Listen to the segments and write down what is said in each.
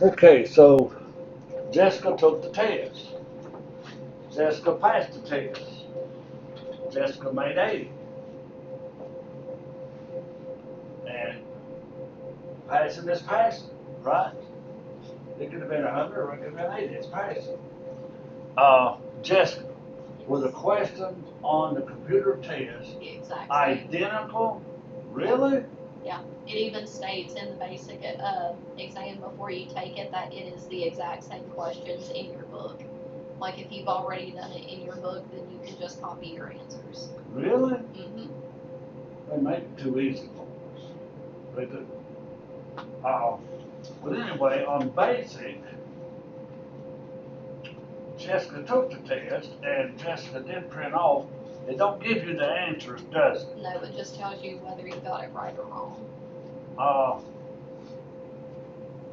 Okay, so Jessica took the test. Jessica passed the test. Jessica made 80. And passing is passing, right? It could have been 100 or it could have been 80. It's passing. Jessica, were the questions on the computer test The exact same. identical? Really? Yeah, it even states in the basic exam before you take it that it is the exact same questions in your book. Like if you've already done it in your book, then you can just copy your answers. Really? Mm-hmm. They make it too easy for us. They do. But anyway, on basic, Jessica took the test and Jessica did print off. It don't give you the answers, does it? No, it just tells you whether you got it right or wrong. Uh,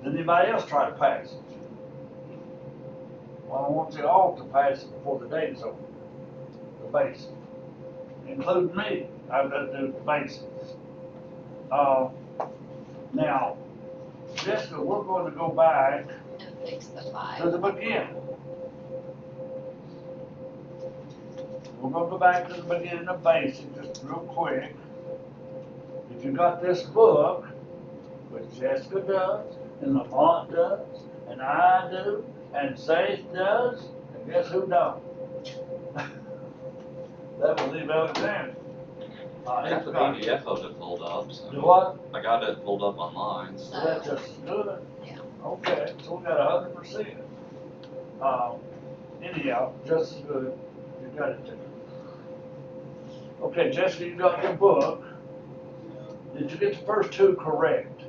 did anybody else try to pass it? Well, I want you all to pass it before the day is over. The basic. Including me. I've got to do the basics. Now, Jessica, we're going to go back And fix the 5. to the beginning. We're going to go back to the beginning of basic just real quick. If you got this book, which Jessica does, and Lamont does, and I do, and Seth does, and guess who don't? That was Eve Alexander. I got the PDF of it pulled up. So Do what? I got it pulled up online. So that's just as good. Yeah. Okay, so we got 100%. Anyhow, just as good. You got it too. Okay, Jessica, you got your book. Did you get the first two correct?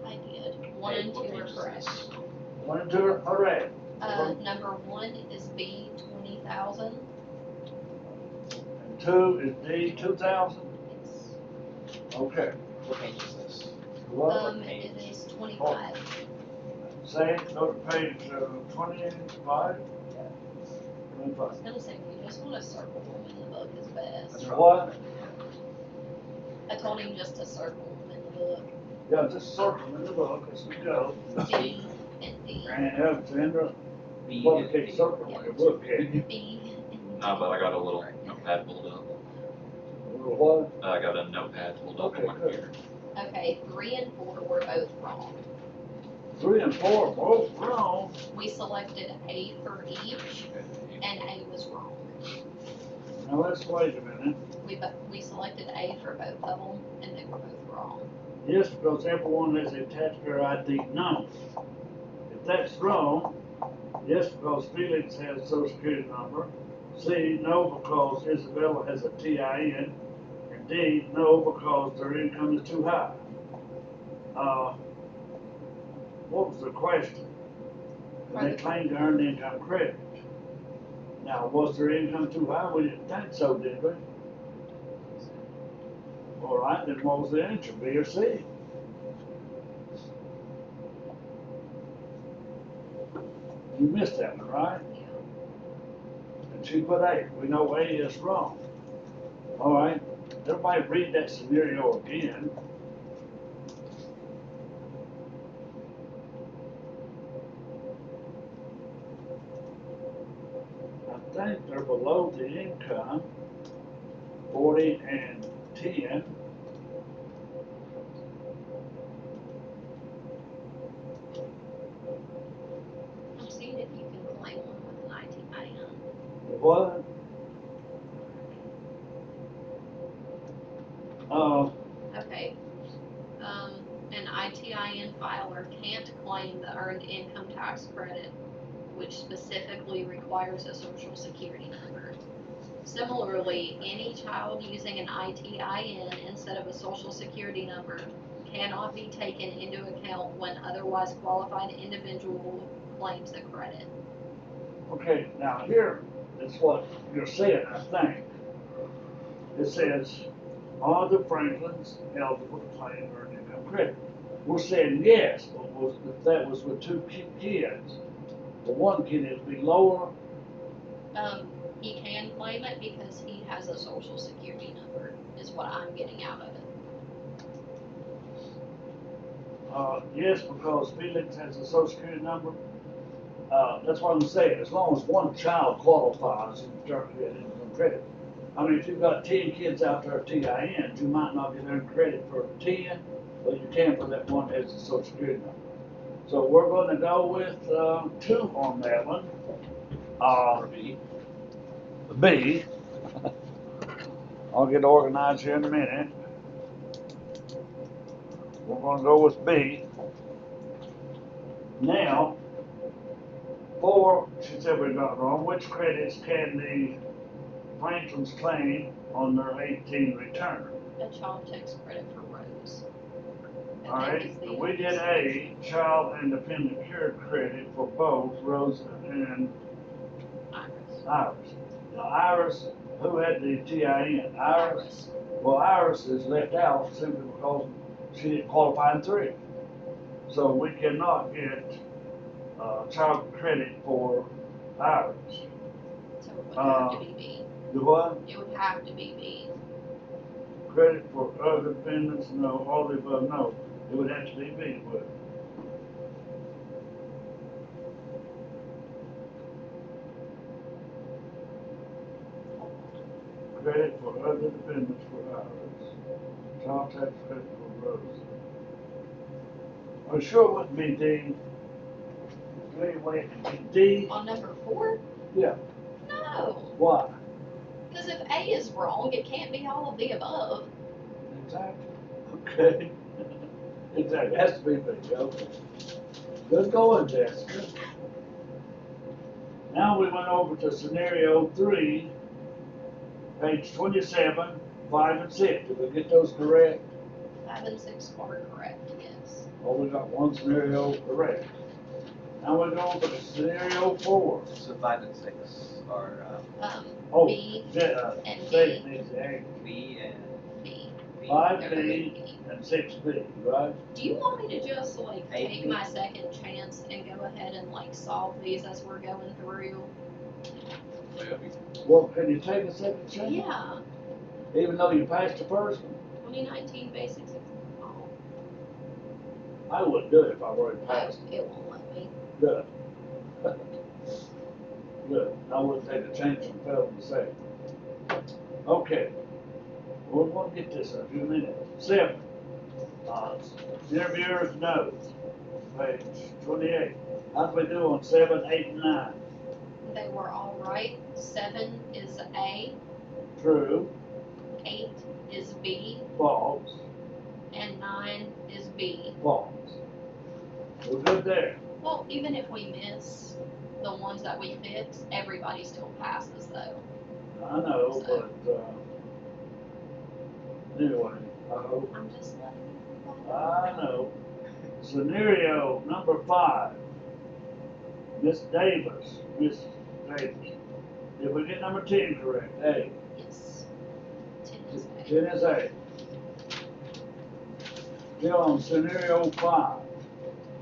I did. 1 and 2 are correct. 1 and 2 are correct. Number 1 is B 20,000. And 2 is D 2000. Yes. Okay. What page is this? What? It is 25. Say, go to page 25. 25. I was gonna say, if you just want to circle them in the book is best. What? I told him just to circle them in the book. Yeah, just circle in the book as we go. B and D. And Alexandra, what can circle in your book, can you? B and D. No, but I got a little notepad pulled up. What? I got a notepad pulled up on my computer. Okay, 3 and 4 were both wrong. 3 and 4 both wrong. We selected A for each, and A was wrong. Now let's wait a minute. We selected A for both of them, and they were both wrong. Yes, because everyone has a taxpayer ID number. If that's wrong, yes, because Felix has a social security number. C, no, because Isabella has a TIN. And D, no, because their income is too high. What was the question? And they claimed to earn income credit. Now, was their income too high? We didn't think so, did we? All right, then what was the answer, B or C? You missed that one, right? Yeah. And she put A. We know A is wrong. All right, everybody read that scenario again. I think they're below the income, 40 and 10. I'm seeing if you can claim one with an ITIN. What? Okay. An ITIN filer can't claim the earned income tax credit, which specifically requires a social security number. Similarly, any child using an ITIN instead of a social security number cannot be taken into account when otherwise qualified individual claims the credit. Okay, now here is what you're saying, I think. It says, are the Franklins eligible to claim earned income credit? We're saying yes, but if that was with 2 kids, the one kid would be lower. He can claim it because he has a social security number, is what I'm getting out of it. Yes, because Felix has a social security number. That's what I'm saying, as long as one child qualifies in terms of getting income credit. I mean, if you've got 10 kids out there at TINs, you might not get earned credit for 10, but you can for that one that has a social security number. So we're gonna go with, 2 on that one. Or B. B. I'll get organized here in a minute. We're gonna go with B. Now, 4, she said we got wrong. Which credits can the Franklins claim on their 18 return? A child tax credit for Rose. I All think right, is the we did A, child independent care credit for both Rose and Iris. Iris. Now, Iris, who had the TIN? Iris. Well, Iris is left out simply because she didn't qualify in 3. So we cannot get child credit for Iris. So it would have to be B. The what? It would have to be B. Credit for other dependents? No. All the above? No. It would have to be B, would it? Credit for other dependents for Iris. Child tax credit for Rose. I'm sure it wouldn't be D. Anyway, it could be D. On number 4? Yeah. No. Why? Because if A is wrong, it can't be all of the above. Exactly. Okay. Exactly. It has to be B. Okay. Good going, Jessica. Now we went over to scenario 3, page 27, 5 and 6. Did we get those correct? 5 and 6 are correct, yes. Oh, we got one scenario correct. Now we're going to scenario 4. So 5 and 6 are Oh, B and say B. it needs to add B and B. B. 5B and 6B, right? Do you want me to just like A, take B. my second chance and go ahead and like solve these as we're going through? Well, can you take a second chance? Yeah. Even though you passed the first one? 2019 basics. Oh, I wouldn't do it if I already no, passed. it won't let me. Good. Good. I wouldn't take a chance and fail to say. Okay. We're gonna get this in a few minutes. 7. Interviewer's notes, page 28. How'd we do on 7, 8, and 9? They were all right. 7 is A, True, 8 is B, false, and 9 is B. false. We're good there. Well, even if we miss the ones that we fix, everybody still passes though. I know, but, anyway, I hope. I'm just letting you know. I know. Scenario number 5. Miss Davis. Did we get number 10 correct? A. Yes. 10 is A. 10 is A. Still on scenario 5.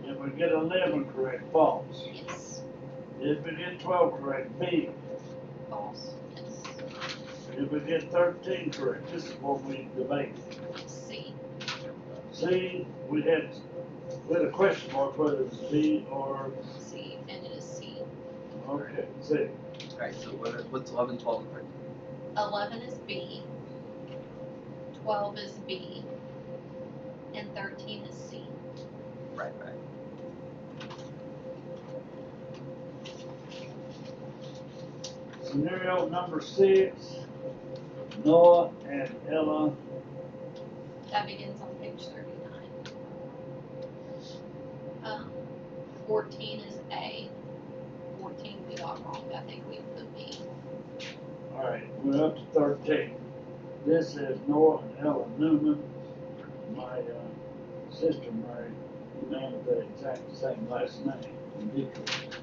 Did we get 11 correct? False. Yes. Did we get 12 correct? B. False. Yes. Did we get 13 correct? This is what we debated. C. C, we had a question mark whether it was B or, C. And it is C. okay, C. Alright, so what's 11, 12, and 13? 11 is B. 12 is B. And 13 is C. Right. Scenario number 6, Noah and Ella. That begins on page 39. 14 is A. 14 we got wrong. I think we put B. All right, we're up to 13. This is Noah and Ella Newman. My sister married a man with the exact same last name in Detroit.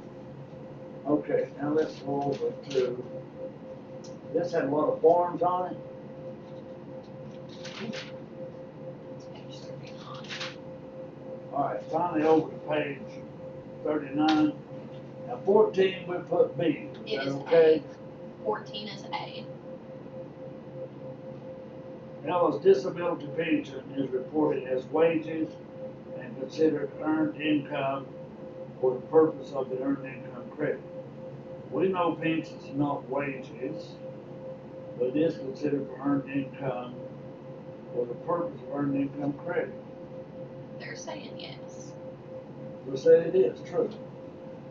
Okay, now let's go over to, this had a lot of forms on it. It's page 39. All right, finally over to page 39. Now 14, we put B. It that is okay? A. 14 is A. Ella's disability pension is reported as wages and considered earned income for the purpose of the earned income credit. We know pensions are not wages, but it is considered for earned income for the purpose of earned income credit. They're saying yes. We say it is true.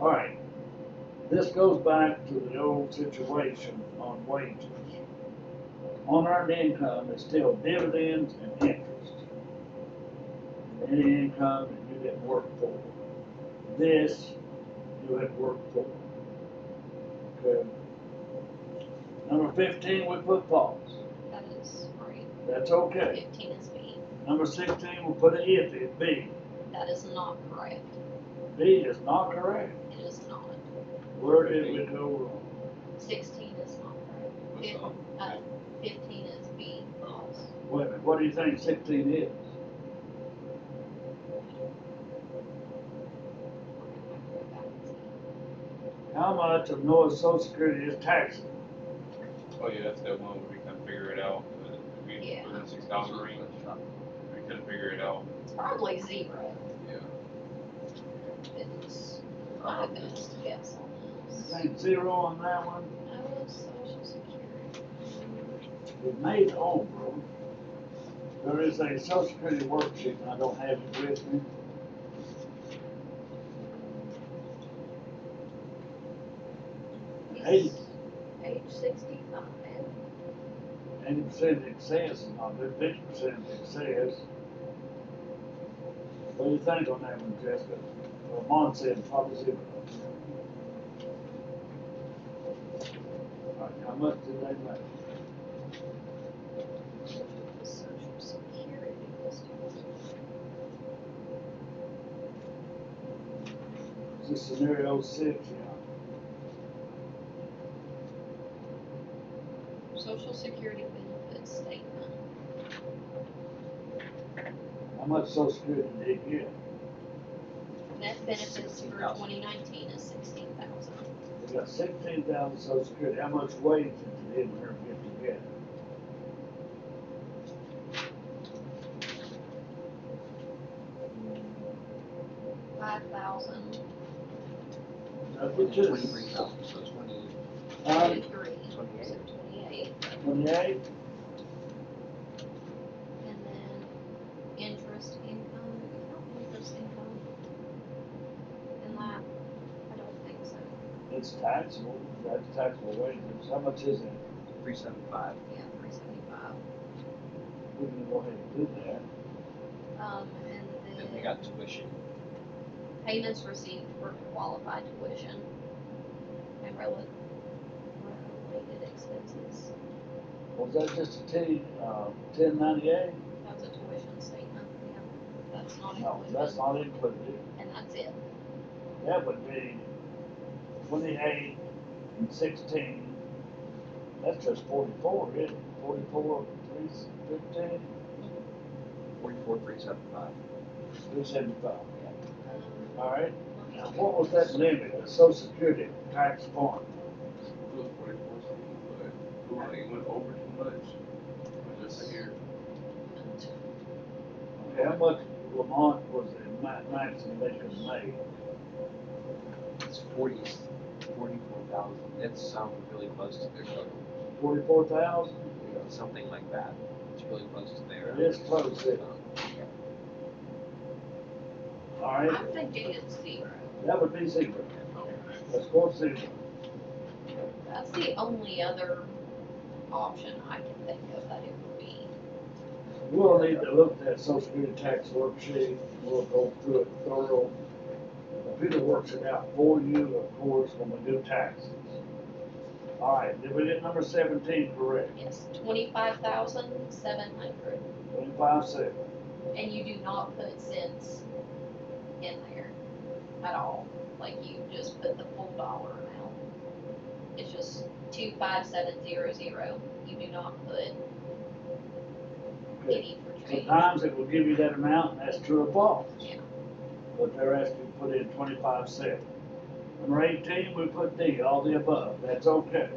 All right. This goes back to the old situation on wages. Unearned income is still dividends and interest. Any income that you didn't work for. This, you had worked for. Okay. Number 15, we put pause. That is right. That's okay. 15 is B. Number 16, we put an if, it's B. That is not correct. B is not correct. It is not. Where did we go wrong? 16 is not correct. What's Fif- up? 15 is B. False. Wait a minute, what do you think 16 is? How much of Noah's Social Security is taxable? Oh yeah, that's that one where we couldn't figure it out. We Yeah. within 6,000 range. We couldn't figure it out. It's probably 0. Yeah. It's my best guess on You this. think 0 on that one? No, Social Security. It may, oh, bro. There is a Social Security worksheet, and I don't have it with me. He's age 65. 80% excess, and not 50% excess. What do you think on that one, Jessica? Lamont said probably 0. All right, how much did they make? Social Security was Is this scenario 6? Yeah. Social Security benefit statement. How much Social Security did they get? Net benefits for 16,000. 2019 is 16,000. They got 16,000 Social Security. How much wage did they ever get together? $5,000. Now, get you 23,000, so 20. 23. 28. So 28. 28? And then interest income. Do we count interest income in that? I don't think so. It's taxable. That's taxable wages. How much is it? 375. Yeah, 375. We can go ahead and do that. And Then we then got tuition. payments received for qualified tuition and related expenses. Was that just a 1098? That's a tuition statement, yeah. That's not No, included. that's not included. And that's it. That would be 28 and 16. That's just 44, isn't it? 44, 315, 44,375. 375. Um, All right. let me Now, check what was this. that limit, the Social Security tax form? It was 44 something, but I think it went over too much. It was just here. Okay, how much Lamont was the maximum they could make? It's 44,000. It's really close to their total. 44,000? Something like that. It's really close to their. It is close, isn't it? All right, I'm thinking it's 0. that would be 0. Let's go 0. That's the only other option I can think of that it would be. We'll need to look at that Social Security tax worksheet. We'll go through it thorough. Peter works it out for you, of course, when we do taxes. All right, did we get number 17 correct? Yes, 25,700. 25.7. And you do not put cents in there at all. Like you just put the full dollar amount. It's just 25700. You do not put Okay. any for change. Sometimes it will give you that amount, and that's true or false. Yeah. But they're asking you to put in 25.7. Number 18, we put D, all the above. That's okay.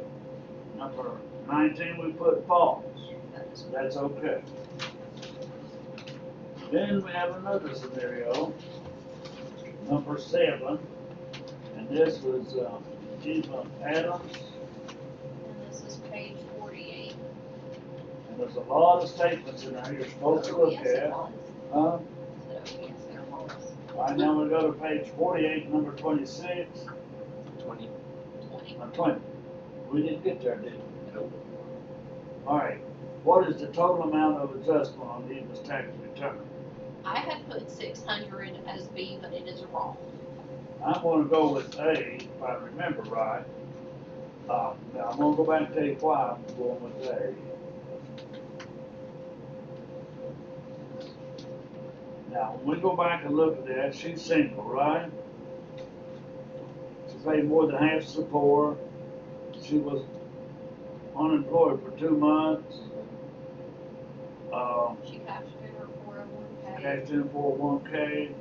Number 19, we put false. That is That's okay. Then we have another scenario, number 7, and this was, Eva Adams, And this is page 48. and there's a lot of statements in there you're supposed to Oh, look yes, it at. was. Huh? I said, oh, yes, there was. Alright, now we go to page 48, number 26, 20. 20. 20. We didn't get there, did we? Nope. Alright, what is the total amount of adjustment on Eva's tax return? I had put 600 as B, but it is wrong. I'm gonna go with A, if I remember right. Now, I'm gonna go back and tell you why I'm going with A. Now, when we go back and look at that, she's single, right? She paid more than half support. She was unemployed for 2 months. She cashed in her 401k. Cashed in 401k.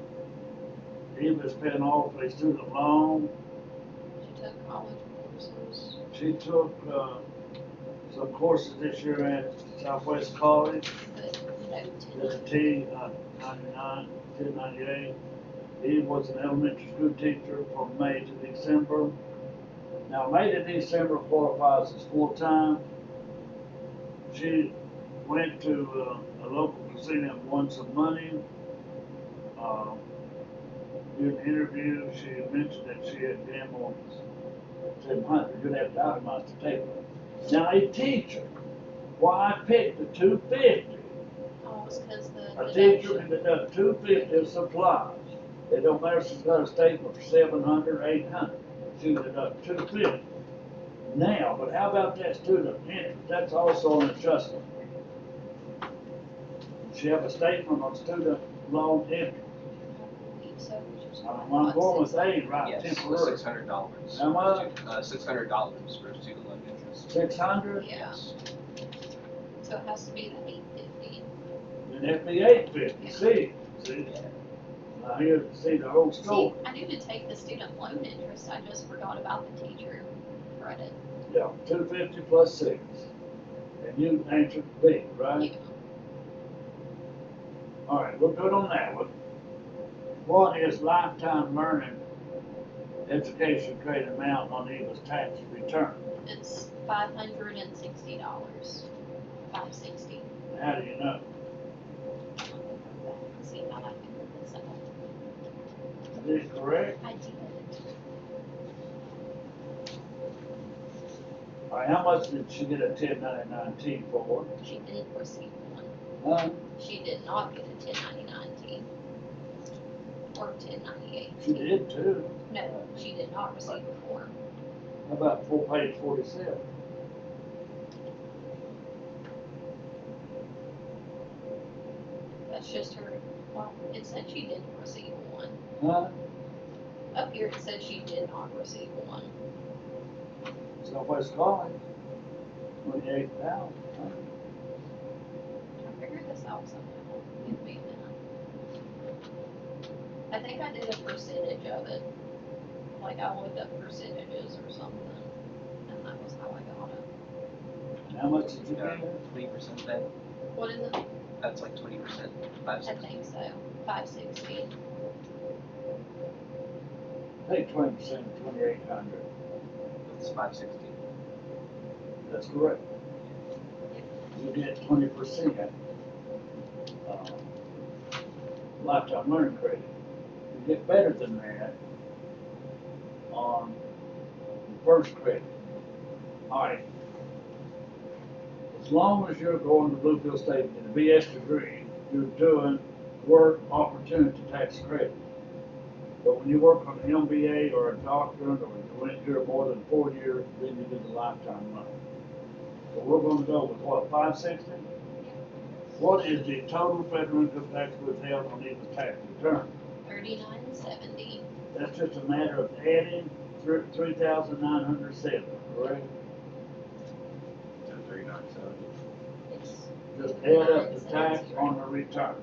Eva's paying off a student loan. She took college courses. She took, some courses this year at Southwest College. But no There's a 10. T, 99, 1098. Eve was an elementary school teacher from May to December. Now, May to December qualifies as full-time. She went to a local casino and won some money. During the interview, she mentioned that she had gambled 700. You'd have to itemize to take it. Now, a teacher, why I picked the 250? Oh, it's because the A teacher deduction. can deduct 250 of supplies. It don't matter if she's got a statement for 700, 800. She can deduct 250. Now, but how about that student interest? That's also an adjustment. She have a statement on student loan interest. I believe so, which is I'm why I going with thought A, right, Yes, temporary. $600. How much? $600 for student loan interest. 600? Yeah. So it has to be the 850. Then it'd be 850. See? Now here, see the whole See, story. I knew to take the student loan interest, I just forgot about the teacher credit. Yeah, 250 plus 6. And you answered B, right? Yeah. All right, we're good on that one. What is lifetime learning education credit amount on Eva's tax return? It's $560. $560. How do you know? See how I figured this out. Is this correct? I did. All right, how much did she get a 1099-T for? She didn't receive one. Huh? She did not get a 1099-T. Or 1098. She did too. No, she did not receive a form. How about full page 47? That's just her, well, it said she didn't receive one. Huh? Up here it said she did not receive one. Southwest College, 28,000. Huh? I figured this out somehow. Give me a minute. I think I did a percentage of it. Like I looked up percentages or something. And that was how I got it. And how much did you get? 20% then? What is it? That's like 20%. I think so. 560. Take 20% of 2,800. It's 560. That's correct. You get 20%, lifetime learning credit. You get better than that on the first credit. All right. As long as you're going to Bluefield State with a BS degree, you're doing work opportunity tax credit. But when you work on an MBA or a doctorate, or you went here more than 4 years, then you get the lifetime money. So we're gonna go with what, 560? What is the total federal income tax withheld on Eva's tax return? $39.70. That's just a matter of adding 3,907, correct? 3970. It's Just add up the tax on the return.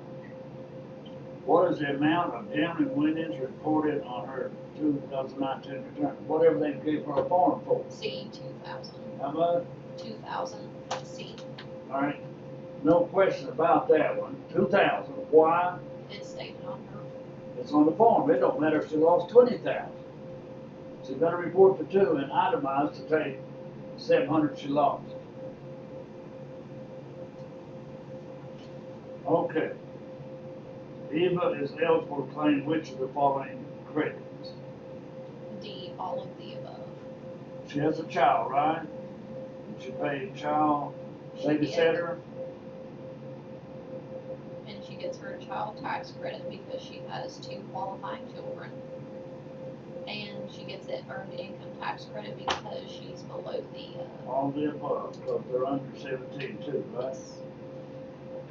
What is the amount of gambling winnings reported on her 2019 return? Whatever they gave her a form for. C 2000. How much? 2000. C. All right. no question about that one. 2,000, why? It's stated on her. It's on the form, it don't matter if she lost 20,000. She's gonna report the two and itemize to take 700 she lost. Okay. Eva is eligible to claim which of the following credits? D, all of the above. She has a child, right? And she paid child babysitter. And she gets her child tax credit because she has 2 qualifying children. And she gets it earned income tax credit because she's below the, All the above, because they're under 17 too, right?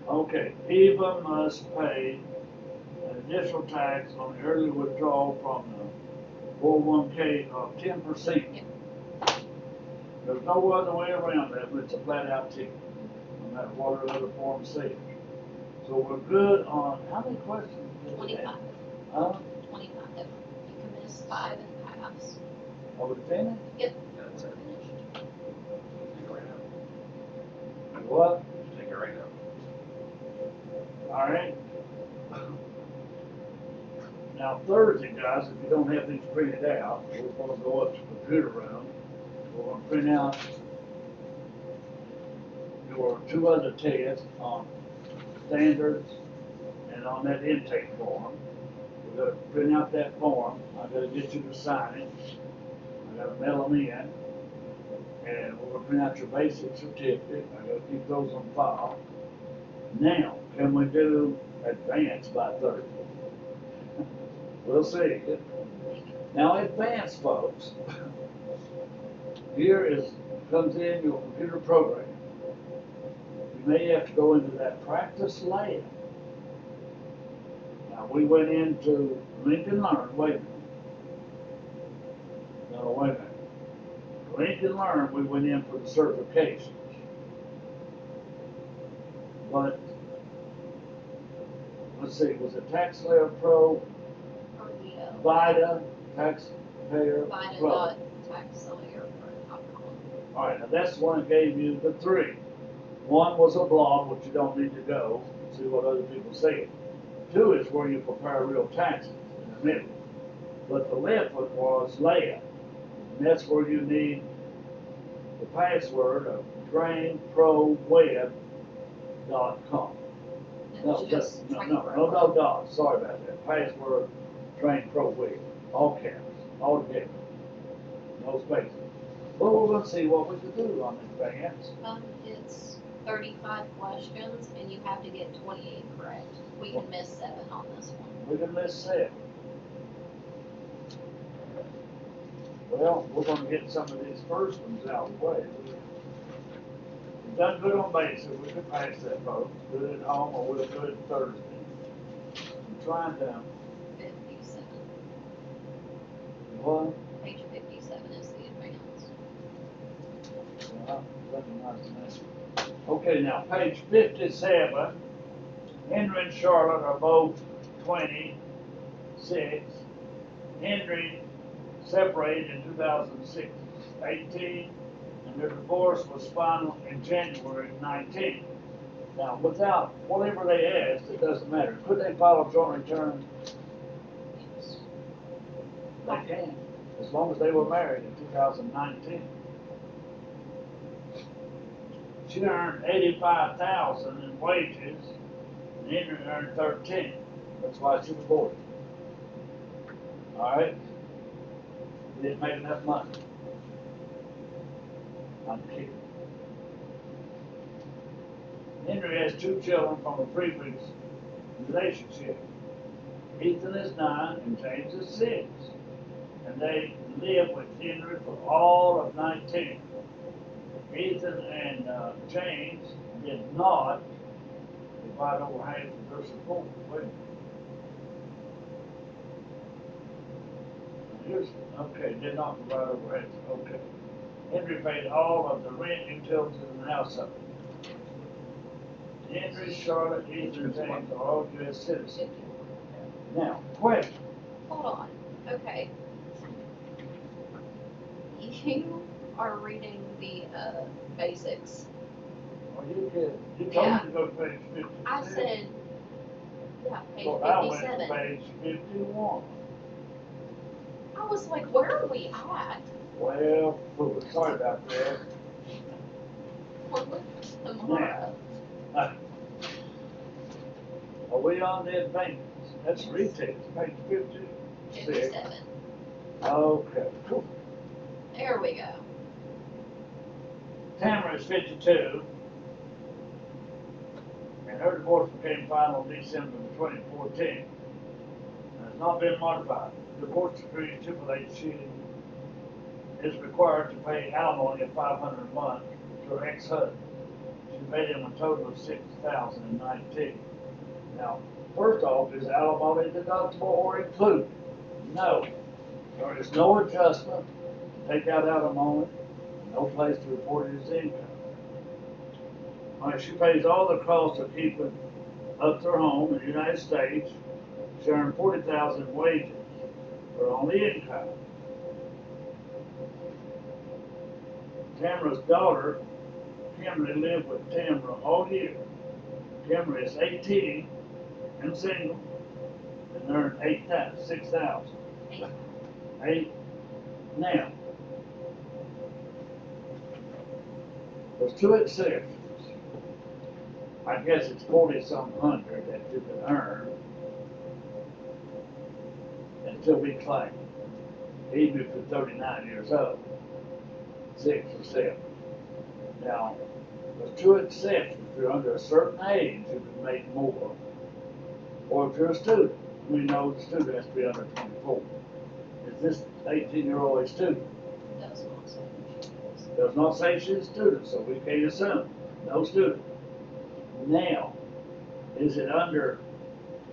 Okay, Eva must pay an additional tax on the early withdrawal from the 401k of 10%. Yep. There's no other way around that, but it's a flat out ticket, no matter what our other form says. So we're good on, how many questions? did we have? 25. Huh? 25. You can miss 5 and pass. Are we finished? Yep. That's We're it. finished. Take it right now. What? Just take it right now. All right. Now Thursday, guys, if you don't have these printed out, we're gonna go up to the computer room. We're gonna print out your 2 other tests on standards and on that intake form. We gotta print out that form. I gotta get you to sign it. I gotta mail them in. And we're gonna print out your basic certificate. I gotta keep those on file. Now, can we do advance by Thursday? We'll see. Now, advance, folks. Here comes in your computer program. You may have to go into that practice lab. Now, we went into Lincoln Learn, wait a minute. No, wait a minute. Lincoln Learn, we went in for the certifications. But, let's see, was it TaxSlayer Pro, Or the, VITA, Taxpayer Pro? Vida.taxslayer.com. All right, now that's the one that gave you the 3. One was a blog, which you don't need to go, see what other people say. 2 is where you prepare real taxes in a minute. But the left one was layout. And that's where you need the password of drainproweb.com. No, Just no dots, sorry about that. Password, drainproweb, all caps, all together, no spaces. Well, we're gonna see what we can do on advance. It's 35 questions and you have to get 28 correct. We can miss 7 on this one. We can miss 7. Well, we're gonna get some of these first ones out of the way. We've done good on basic, we can pass that, folks. Do it at home or we'll do it Thursday. I'm trying to, 57. what? Page 57 is the advance. Recognize the message. Okay, now, page 57, Henry and Charlotte are both 26. Henry separated in 2018, and their divorce was final in January 19. Now, without whatever they asked, it doesn't matter. Could they file a joint return? Yes. They can, as long as they were married in 2019. She earned 85,000 in wages, and Henry earned 13. That's why she divorced. All right? He didn't make enough money. I'm kidding. Henry has 2 children from a previous relationship. Ethan is 9 and James is 6. And they lived with Henry for all of 19. Ethan and James did not divide over half of their support. Wait a minute. Here's, okay, did not divide over half. Okay. Henry paid all of the rent, utilities, and the house up. Henry, Charlotte, Ethan, and James are all U.S. citizens. Now, question. Hold on. Okay. You are reading the basics. Well, you could, you told me Yeah. to go to page 52. I said, yeah, page Well, I went to 57. page 51. I was like, where are we at? Well, sorry about that. We're looking tomorrow. Are we on the advance? That's retail, page 52. 57. Okay, cool. There we go. Tamara is 52. And her divorce became final December 2014. And has not been modified. The divorce decree stipulates she is required to pay alimony of $500 a month to her ex-husband. She paid him a total of $6,019. Now, first off, is alimony deductible or included? No. There is no adjustment to take out alimony, no place to report his income. All right, she pays all the costs of keeping up their home in the United States. She earned $40,000 in wages for only income. Tamara's daughter, Kimberly, lived with Tamara all year. Kimberly is 18 and single and earned $6,000. Now, there's two exceptions. I guess it's 40-some hundred that you can earn until we claim, even if you're 39 years old, 6 or 7. Now, there's two exceptions. If you're under a certain age, you can make more. Or if you're a student, we know the student has to be under 24. Is this 18-year-old a student? Does not say she is. Does not say she's a student, so we can't assume. No student. Now, is it under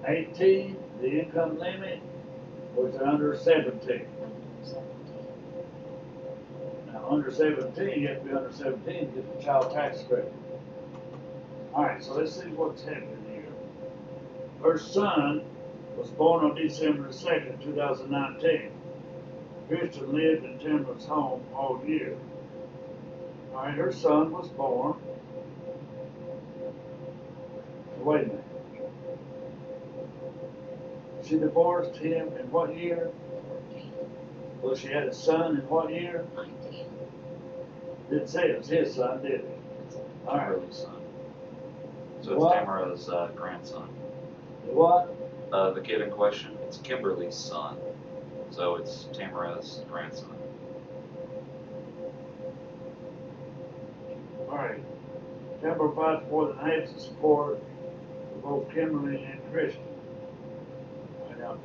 18, the income limit, or is it under 17? Under 17. Now, under 17, you have to be under 17 to get the child tax credit. All right, so let's see what's happening here. Her son was born on December 2nd, 2019. Christian lived in Tamara's home all year. All right, her son was born. Wait a minute. She divorced him in what year? 14. Well, she had a son in what year? 19. Didn't say it was his son, did it? All right. Kimberly's son. So it's What? Tamara's grandson. What? The kid in question, it's Kimberly's son. So it's Tamara's grandson. All right. Tamara provides more than half the support for both Kimberly and Christian. Now,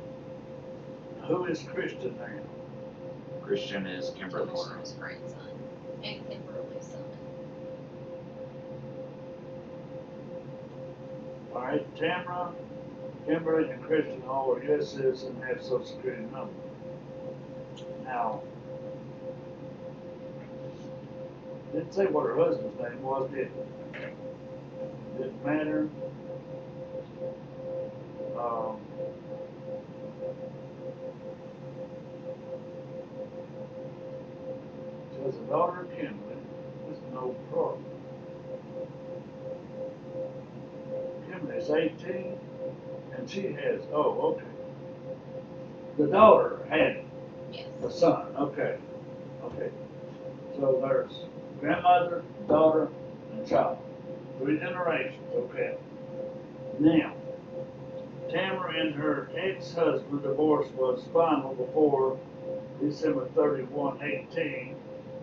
who is Christian now? Christian is Kimberly's son. Tamar's grandson. And Kimberly's son. All right, Tamara, Kimberly, and Christian all are U.S. citizens and have Social Security number. Now, didn't say what her husband's name was, did it? Didn't matter. She has a daughter, Kimberly. There's no problem. Kimberly's 18, and she has, oh, okay. The daughter had Yes. the son, okay. Okay. So there's grandmother, daughter, and child. 3 generations, okay. Now, Tamara and her ex-husband divorce was final before December 31, 18.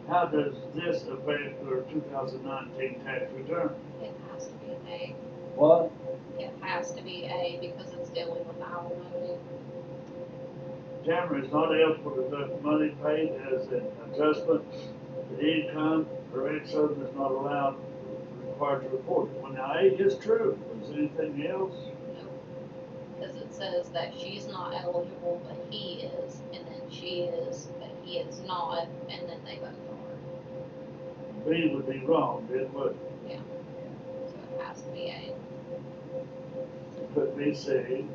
How does this affect their 2019 tax return? It has to be A. What? It has to be A because it's dealing with alimony. Tamara is not eligible to deduct money paid as an adjustment to income. Her ex-husband is not allowed, required to report it. Well, now A is true. Is anything else? No. Because it says that she's not eligible, but he is, and then she is, but he is not, and then they both are. B would be wrong, it would. So it has to be A. It could be C, it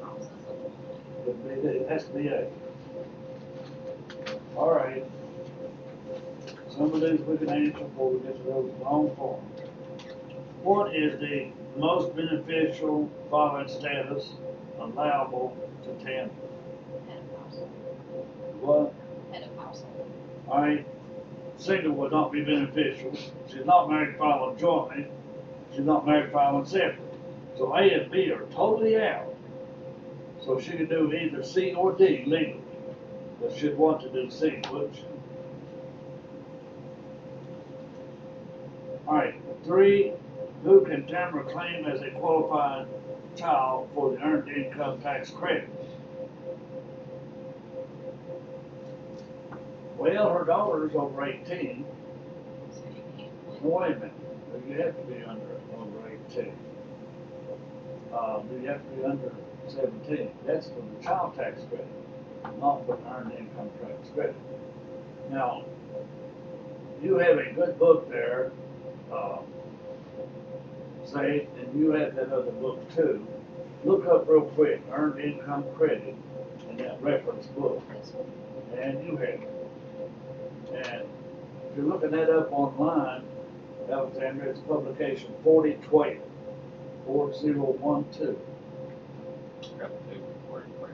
Process of could be D, it has to be A. All right. Some of these we can answer before we get to those long forms. What is the most beneficial following status allowable to tender? Head of household. What? Head of household. Alright, single would not be beneficial. She's not married filing jointly. She's not married filing separate. So A and B are totally out. So she could do either C or D legally. But she'd want to do C, wouldn't she? Alright, 3, who can Tamara claim as a qualified child for the earned income tax credit? Well, her daughter's over 18. So you can't claim. No, wait a minute. You have to be over 18. You have to be under 17. That's for the child tax credit, not for the earned income tax credit. Now, you have a good book there, say, and you have that other book too. Look up real quick, earned income credit in that reference book, This one. and you have it. And if you're looking that up online, Alexander, it's publication 4012, 4012. Grab a paper for it, for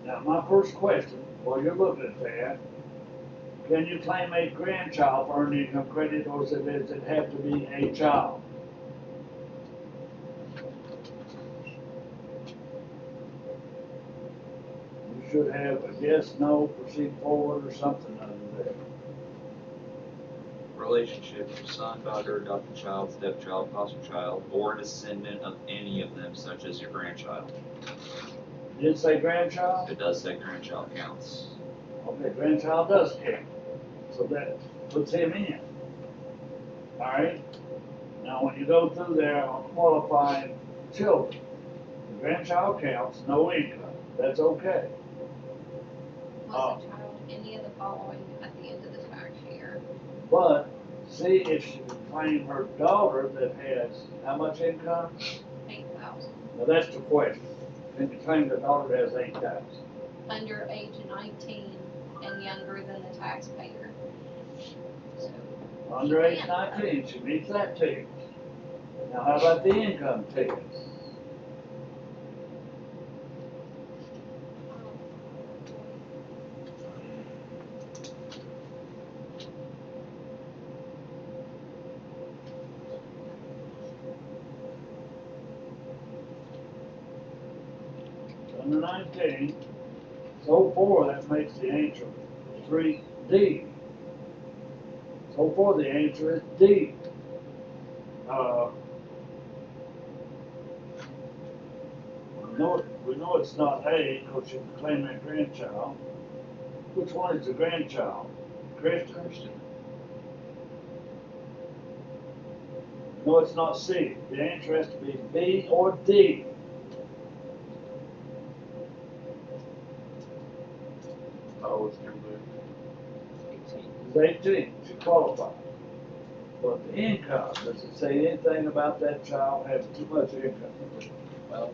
Now, my first question, while you're looking at that, can you claim a grandchild for earned income credit, or does it have to be a child? You should have a yes, no, proceed forward, or something under there. relationship of son, daughter, adopted child, stepchild, foster child, or descendant of any of them, such as your grandchild. Did it say grandchild? If it does say grandchild counts. Okay, grandchild does count, so that puts him in. Alright? Now, when you go through there on qualifying children, the grandchild counts, no income, that's okay. Was a child any of the following at the end of the tax year? But, see if she can claim her daughter that has how much income? 8,000. Now, that's the question. Can you claim the daughter that has 8,000? Under age 19 and younger than the taxpayer. So, Under age 19, she meets that test. Now, how about the income test? Under 19, so 4, that makes the answer 3D. So 4, the answer is D. We know it's not A, because you can claim that grandchild. Which one is the grandchild? Christian? No, it's not C. The answer has to be B or D. Oh, it's Kimberly. 18. It's 18, she qualifies. But the income, does it say anything about that child having too much income? Well,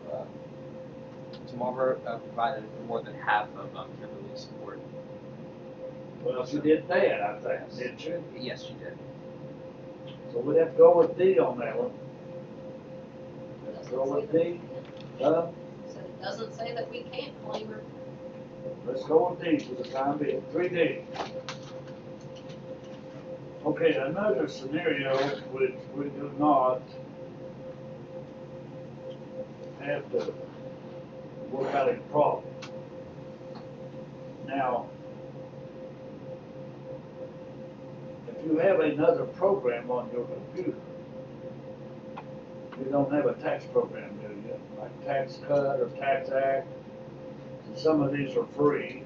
Tomorrow provided more than half of Kimberly's support. Well, she did that, I think, didn't she? Yes, she did. So we'd have to go with D on that one. doesn't Go say with that we D. can't. So it doesn't say that we can't claim her. Let's go with D for the time being, 3D. Okay, another scenario which we do not have to work out a problem. Now, if you have another program on your computer, you don't have a tax program, do you? Like Tax Cut or Tax Act. Some of these are free.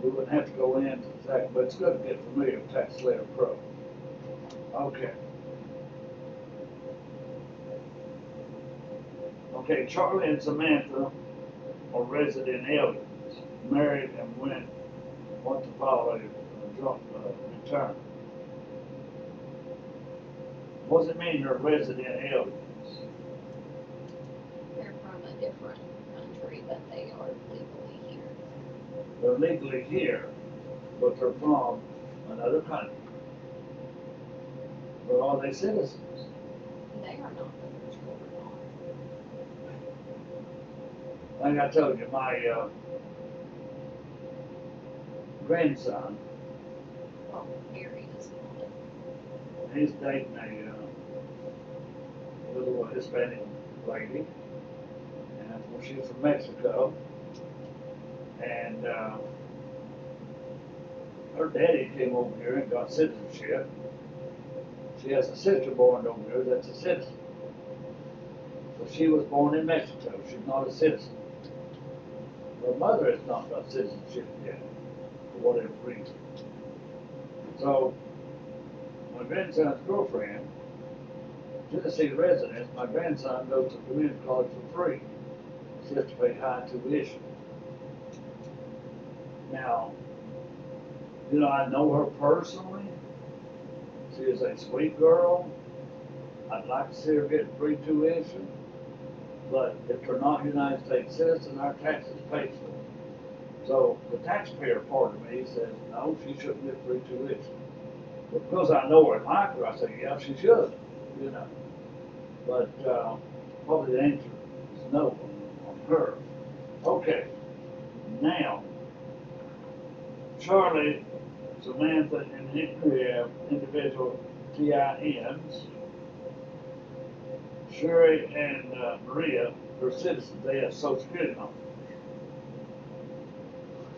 We wouldn't have to go into tax, but it's good to get familiar with TaxSlayer Pro. Okay. Okay, Charlie and Samantha are resident aliens, married and want to file return. What does it mean they're resident aliens? They're from a different country, but they are legally here. They're legally here, but they're from another country. But are they citizens? They are not, but their children are. Like I told you, my grandson, Well, Harry is not. he's dating a little Hispanic lady, and well, she's from Mexico, and her daddy came over here and got citizenship. She has a sister born over here that's a citizen. So she was born in Mexico. She's not a citizen. Her mother has not got citizenship yet, for whatever reason. So, my grandson's girlfriend, Tennessee resident, my grandson goes to community college for free. She has to pay high tuition. Now, you know, I know her personally. She is a sweet girl. I'd like to see her get free tuition. But if they're not United States citizens, our taxes pay for it. So the taxpayer part of me says, no, she shouldn't get free tuition. But because I know her and like her, I say, yeah, she should, you know. But probably the answer is no on her. Okay, now, Charlie, Samantha, and Henry have individual TINs. Sherry and Maria are citizens. They have Social Security numbers.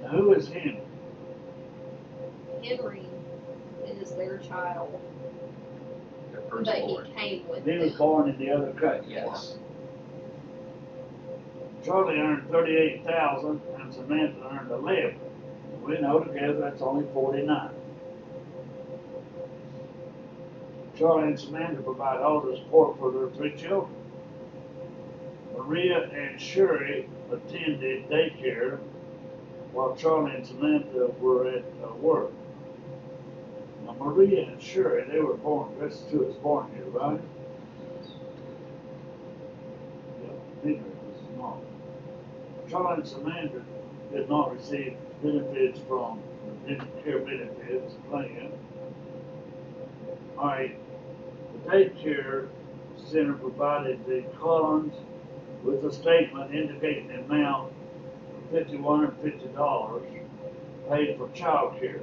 Now, who is Henry? Henry is their child, Their but he firstborn. came with He was them. born in the other country. Yes. Charlie earned 38,000, and Samantha earned 11. We know together that's only 49. Charlie and Samantha provide all the support for their 3 children. Maria and Sherry attended daycare while Charlie and Samantha were at work. Now, Maria and Sherry, they were born, rest two was born here, right? Yeah, neither was not. Charlie and Samantha did not receive benefits from the care benefits plan. All right, the daycare center provided the Collins with a statement indicating the amount of $5,150 paid for child care.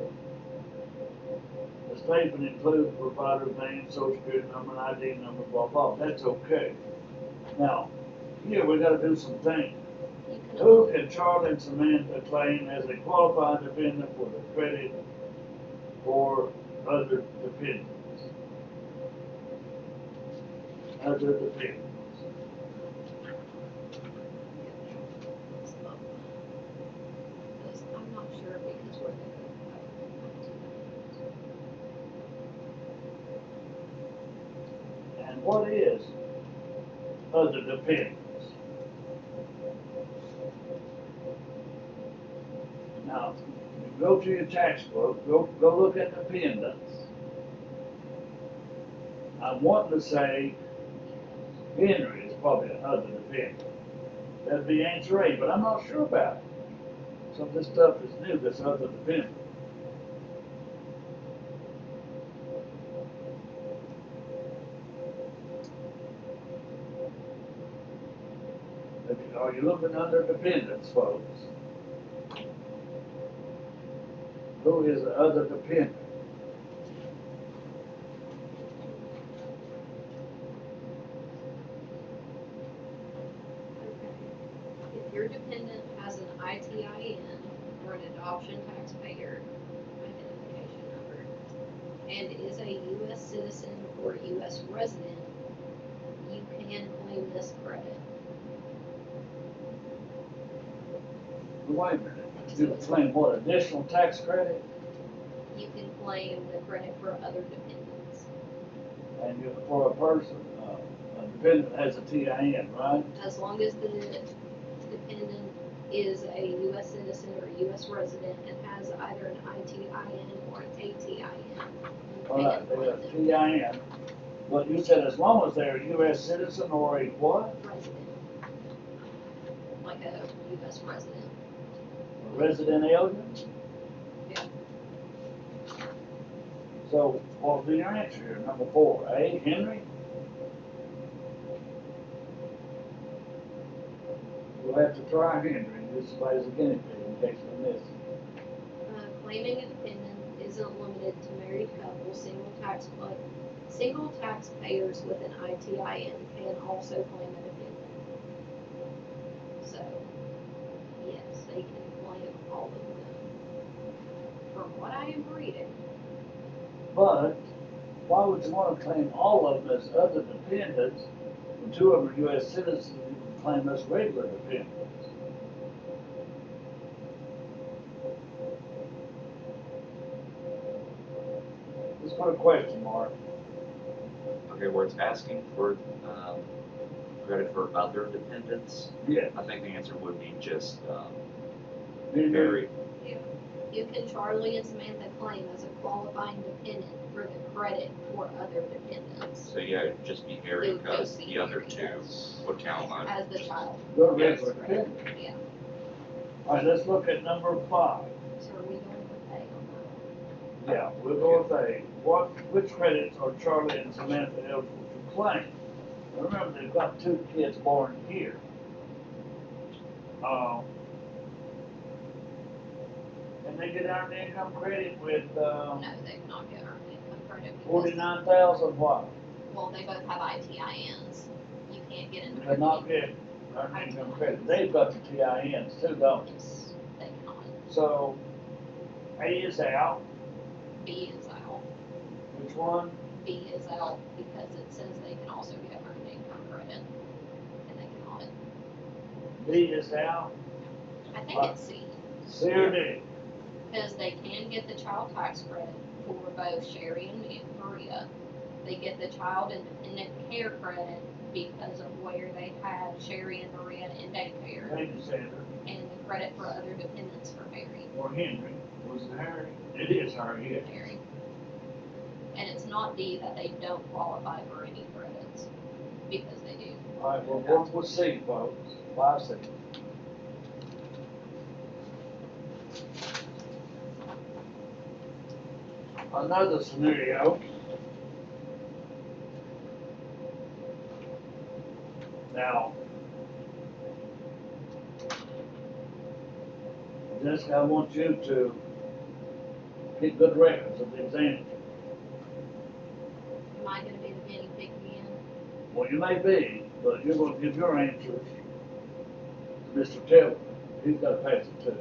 The statement includes the provider's name, social security number, and ID number, blah, blah. That's okay. Now, here we gotta do some things. You can Who can Charlie and Samantha claim as a qualified dependent for the credit for other dependents? Other dependents. Because I'm not sure because we're the And what is other dependents? Now, you go to your tax book, go look at dependents. I'm wanting to say Henry is probably another dependent. That'd be answer A, but I'm not sure about it. Some of this stuff is new, this other dependent. Are you looking under dependents, folks? Who is the other dependent? If your dependent has an ITIN or an adoption taxpayer identification number and is a U.S. citizen or U.S. resident, you can claim this credit. Wait a minute. You claim what, additional tax credit? You can claim the credit for other dependents. And for a person, a dependent has a TIN, right? As long as the dependent is a U.S. citizen or a U.S. resident and has either an ITIN or an ATIN. Alright, they got TIN, but you said as long as they're a US citizen or a what? Resident. Like a U.S. resident. A resident alien? Yeah. So, what would be your answer here, number 4, A, Henry? We'll have to try Henry, this is a guinea pig in case we miss it. Claiming a dependent isn't limited to married couples. Single taxpayers with an ITIN can also claim a dependent. So, yes, they can claim all of them. From what I am reading, But, why would you wanna claim all of them as other dependents, when 2 of them are US citizens, you can claim as regular dependents? Let's put a question mark. Okay, where it's asking for, credit for other dependents, Yeah. I think the answer would be just, Henry, very, you can Charlie and Samantha claim as a qualifying dependent for the credit for other dependents so yeah, it'd just be Harry, It would because just be the other Harry, two yes. would count on. as the child. they're Yes. regular dependents. Yeah. Alright, let's look at number 5. So are we going with A on Yeah, we'll go with A. Which credits are Charlie and Samantha eligible to claim? Now remember, they've got 2 kids born here. And they get earned income credit with, that? No, they cannot get earned income credit because, 49,000 what? well, they both have ITINs. You can't get an They cannot get earned income credit. They've got the TINs too, don't they? Yes, they cannot. So, A is out. B is out. Which one? B is out because it says they can also get earned income credit. And they cannot. B is out. I think it's C. C or D? Because they can get the child tax credit for both Sherry and Maria. They get the child and dependent care credit because of where they had Sherry and Maria in daycare. Thank you, Sandra. And the credit for other dependents for Mary. Or Henry. Was it Harry? It is Harry, yes. Mary. And it's not D that they don't qualify for any credits, because they do. Alright, well, we'll see, folks. 5 seconds. Another scenario. Now, Jessica, I want you to keep good records of these answers. Am I gonna be the guinea pig again? Well, you may be, but you're gonna give your answers to Mr. Taylor. He's gotta pass it too.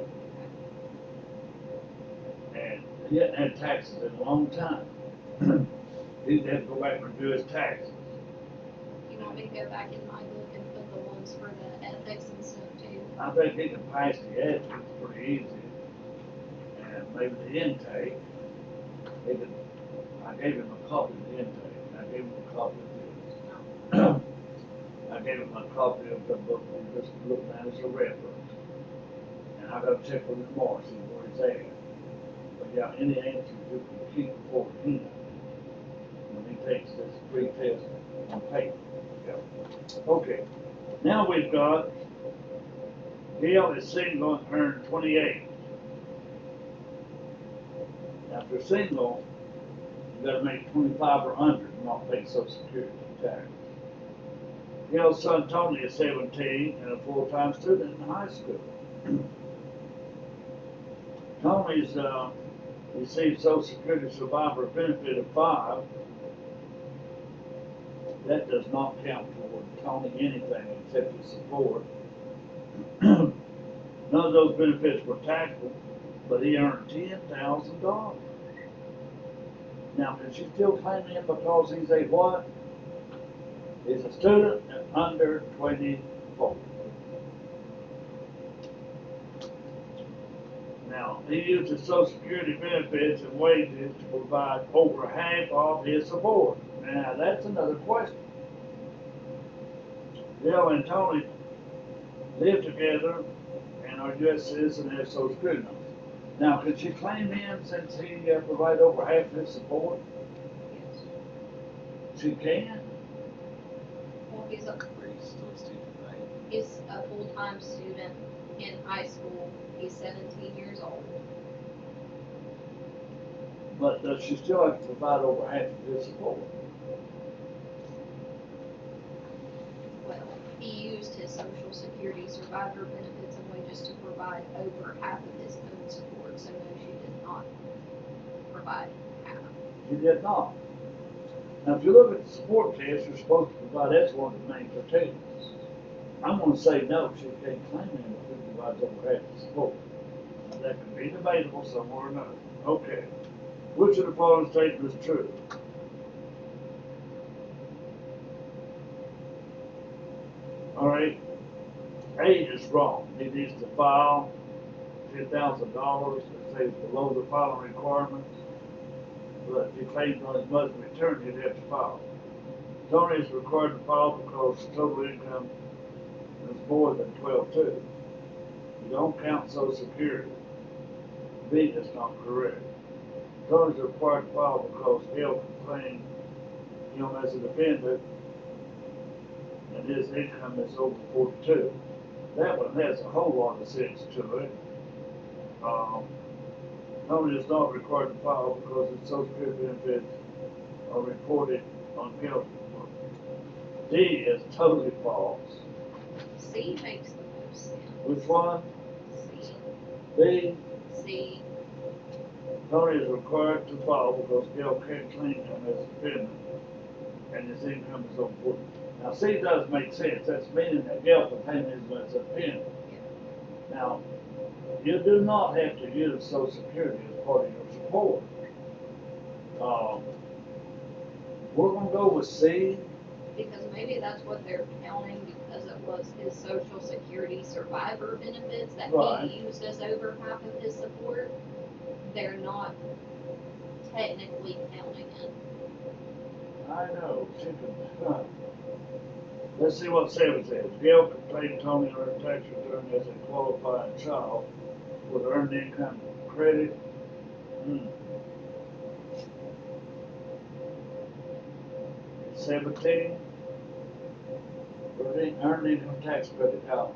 And he hadn't had taxes in a long time. He'd have to go back and do his taxes. You want me to go back in my book and put the ones for the ethics and stuff too? I think he can pass the ethics pretty easy. And maybe the intake, he could, I gave him a copy of the intake, and I gave him a copy of this. I gave him a copy of the book we just looked at as a reference. And I gotta check with him more, see where he's at. But yeah, any answers you can keep for him when he takes this free test on paper. Yeah. Okay, now we've got Gail is single and earned 28. Now, if you're single, you gotta make 25 or under and not pay Social Security tax. Gail's son Tony is 17 and a full-time student in high school. Tony's received Social Security survivor benefit of 5. That does not count toward Tony anything except his support. None of those benefits were taxable, but he earned $10,000. Now, can she still claim him because he's a what? He's a student and under 24. Now, he uses Social Security benefits and wages to provide over half of his support. Now, that's another question. Bill and Tony live together and or U.S. citizen and have social security number. Now, could she claim him since he provided over half his support? Yes. She can? Well, he's a Still a student, right? He's a full-time student in high school. He's 17 years old. But does she still have to provide over half of his support? Well, he used his Social Security survivor benefits and wages to provide over half of his own support, so no, she did not provide half. She did not. Now, if you look at the support test, you're supposed to provide, that's one of the main criteria. I'm gonna say no, she can't claim him if he provides over half the support. Now, that can be debatable somewhere or another. Okay. Which of the following statements is true? All right. A is wrong. He needs to file $10,000. It says below the filing requirements. But if he claims on his mother's return, he'd have to file. Tony is required to file because total income is more than 12.2. You don't count Social Security. B is not correct. Tony is required to file because Gail can claim him as a defendant and his income is over 42. That one has a whole lot of sense to it. Tony is not required to file because his Social Security benefits are reported on Gail's report. D is totally false. C makes the most sense. Which one? C. B. C. Tony is required to file because Gail can't claim him as a defendant and his income is over 40. Now C does make sense. That's meaning that Gail can claim him as a defendant. Now, you do not have to use Social Security as part of your support. We're gonna go with C. Because maybe that's what they're counting because it was his Social Security survivor benefits that Right. he used as over half of his support. They're not technically counting it. I know, she can, let's see what 7 says. Gail can claim Tony on her tax return as a qualifying child with earned income credit. 17, earned income tax credit, how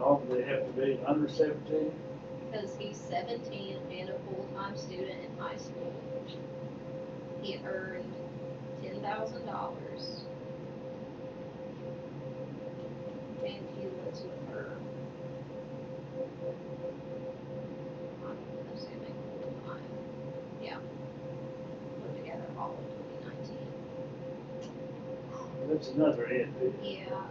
old do they have to be? Under 17? Because he's 17 and a full-time student in high school. He earned $10,000. And he lives with her. I'm assuming full-time. Yeah. Put together all of 2019. That's another envy. Yeah.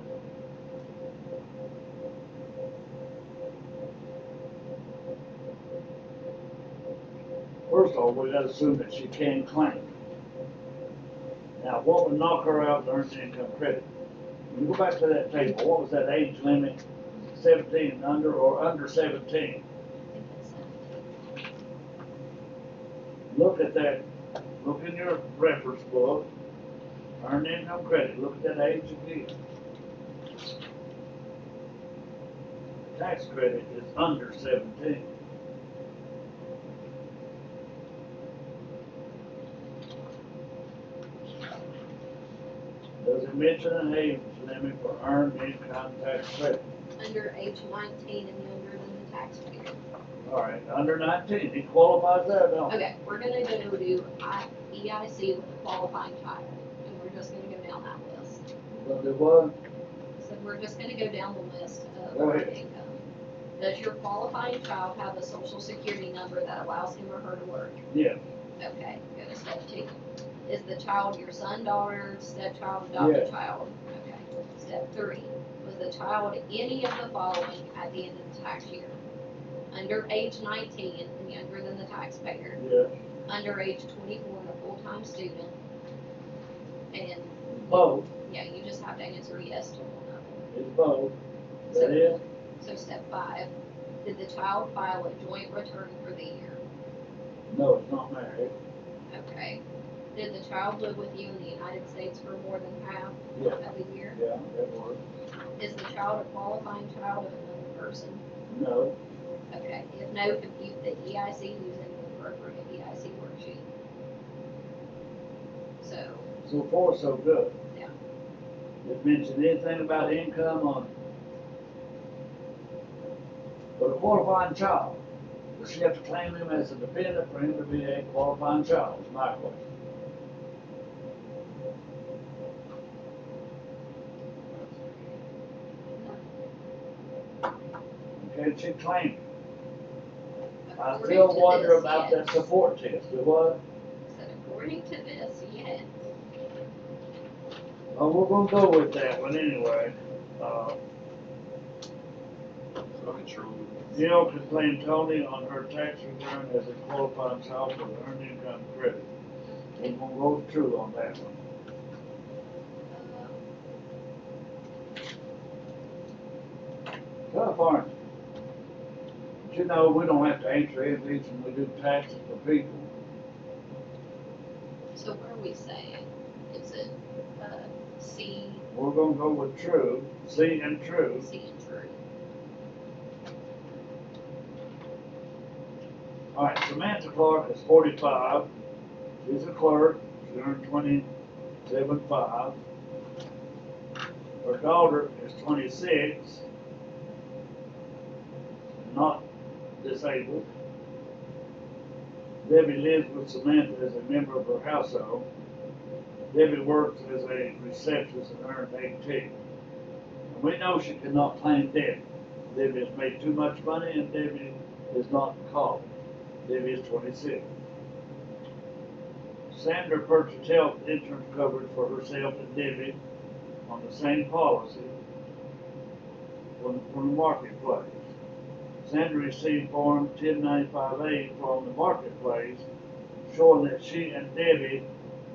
First of all, we gotta assume that she can claim. Now, what would knock her out of the earned income credit? When you go back to that table, what was that age limit? 17 and under or under 17? I think it's 17. Look at that, look in your reference book, earned income credit, look at that age again. Tax credit is under 17. Does it mention an age limit for earned income tax credit? Under age 19 and younger than the taxpayer. Alright, under 19, he qualifies that, don't he? Okay, we're gonna go do EIC with a qualifying child, and we're just gonna go down that list. But it was, So we're just gonna go down the list of Go earned ahead. income. Does your qualifying child have a social security number that allows him or her to work? yeah, Okay, go to step 2. Is the child your son, daughter, stepchild, adopted Yes. child? Okay. Step 3. Was the child any of the following at the end of the tax year? Under age 19 and younger than the taxpayer. yeah, Under age 24 and a full-time student. And, both, yeah, you just have to answer yes to one of them. it's both, that is, So step 5. Did the child file a joint return for the year? no, it's not married, Okay. Did the child live with you in the United States for more than half Yeah. of the year? yeah, that works, Is the child a qualifying child of another person? No, Okay, if no, compute the EIC using the appropriate EIC worksheet. So, far so good. Yeah. Did mention anything about income on, for a qualifying child? Does she have to claim him as a dependent for him to be a qualifying child, is my question. Can she claim him? I according still to wonder this, about yes. that support test, do what? So according to this, yes. Well, we're gonna go with that one anyway. So it's true. Jill can claim Tony on her tax return as a qualifying child for the earned income credit. We're gonna go true on that one. California. But you know, we don't have to answer any of these when we do taxes for people. So what are we saying? Is it, C, We're gonna go with true, C and true. C and true? Alright, Samantha Clark is 45. She's a clerk. She earned 27.5. Her daughter is 26. Not disabled. Debbie lives with Samantha as a member of her household. Debbie works as a receptionist and earns 18. And we know she cannot claim Debbie. Debbie has made too much money and Debbie is not called. Debbie is 26. Sandra purchased health insurance coverage for herself and Debbie on the same policy from the marketplace. Sandra received Form 1095A from the marketplace showing that she and Debbie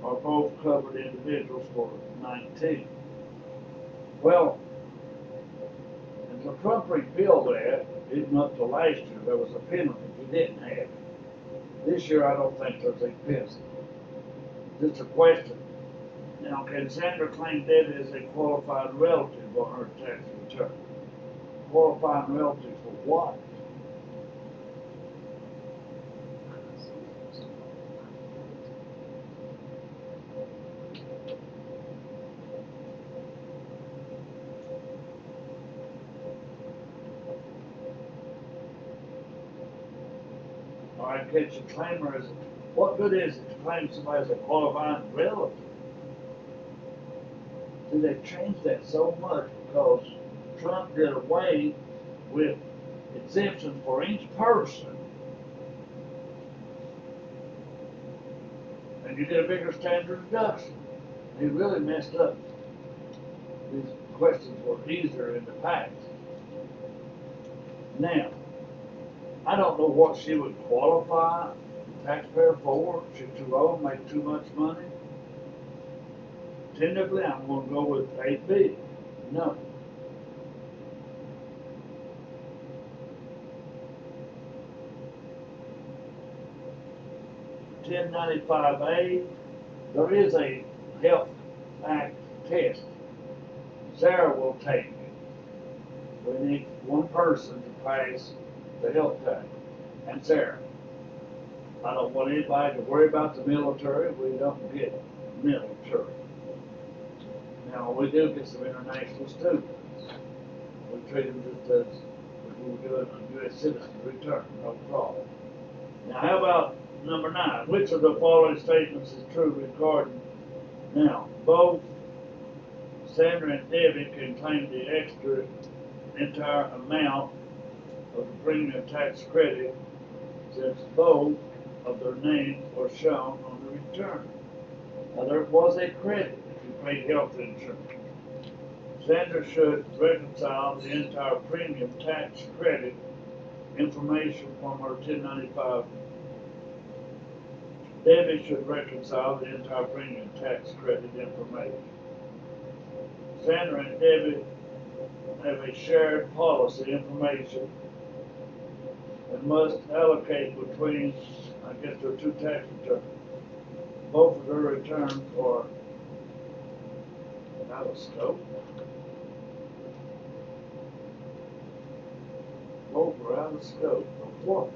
are both covered individuals for 19. Well, and the Trump repealed that, even up to last year, there was a penalty if you didn't have it. This year, I don't think there's a penalty. Just a question. Now, can Sandra claim Debbie as a qualified relative on her tax return? Qualifying relative for what? All right, can you claim her as, what good is it to claim somebody as a qualifying relative? See, they've changed that so much because Trump did away with exemption for each person. And you get a bigger standard deduction. He really messed up. These questions were easier in the past. Now, I don't know what she would qualify the taxpayer for. She's too old, make too much money. Tentatively, I'm going to go with 8B. No. $10.95A, there is a health act test. Sarah will take it. We need one person to pass the health test. And Sarah. I don't want anybody to worry about the military. We don't get military. Now, we do get some international students. We treat them just as if we were doing a U.S. citizen return, no problem. Now, how about number 9? Which of the following statements is true regarding, now, both Sandra and Debbie can claim the extra entire amount of the premium tax credit since both of their names are shown on the return. Now, there was a credit if you paid health insurance. Sandra should reconcile the entire premium tax credit information from her 1095. Debbie should reconcile the entire premium tax credit information. Sandra and Debbie have a shared policy information and must allocate between, I guess, their 2 tax returns. Both of their returns are out of scope. or out of scope of what?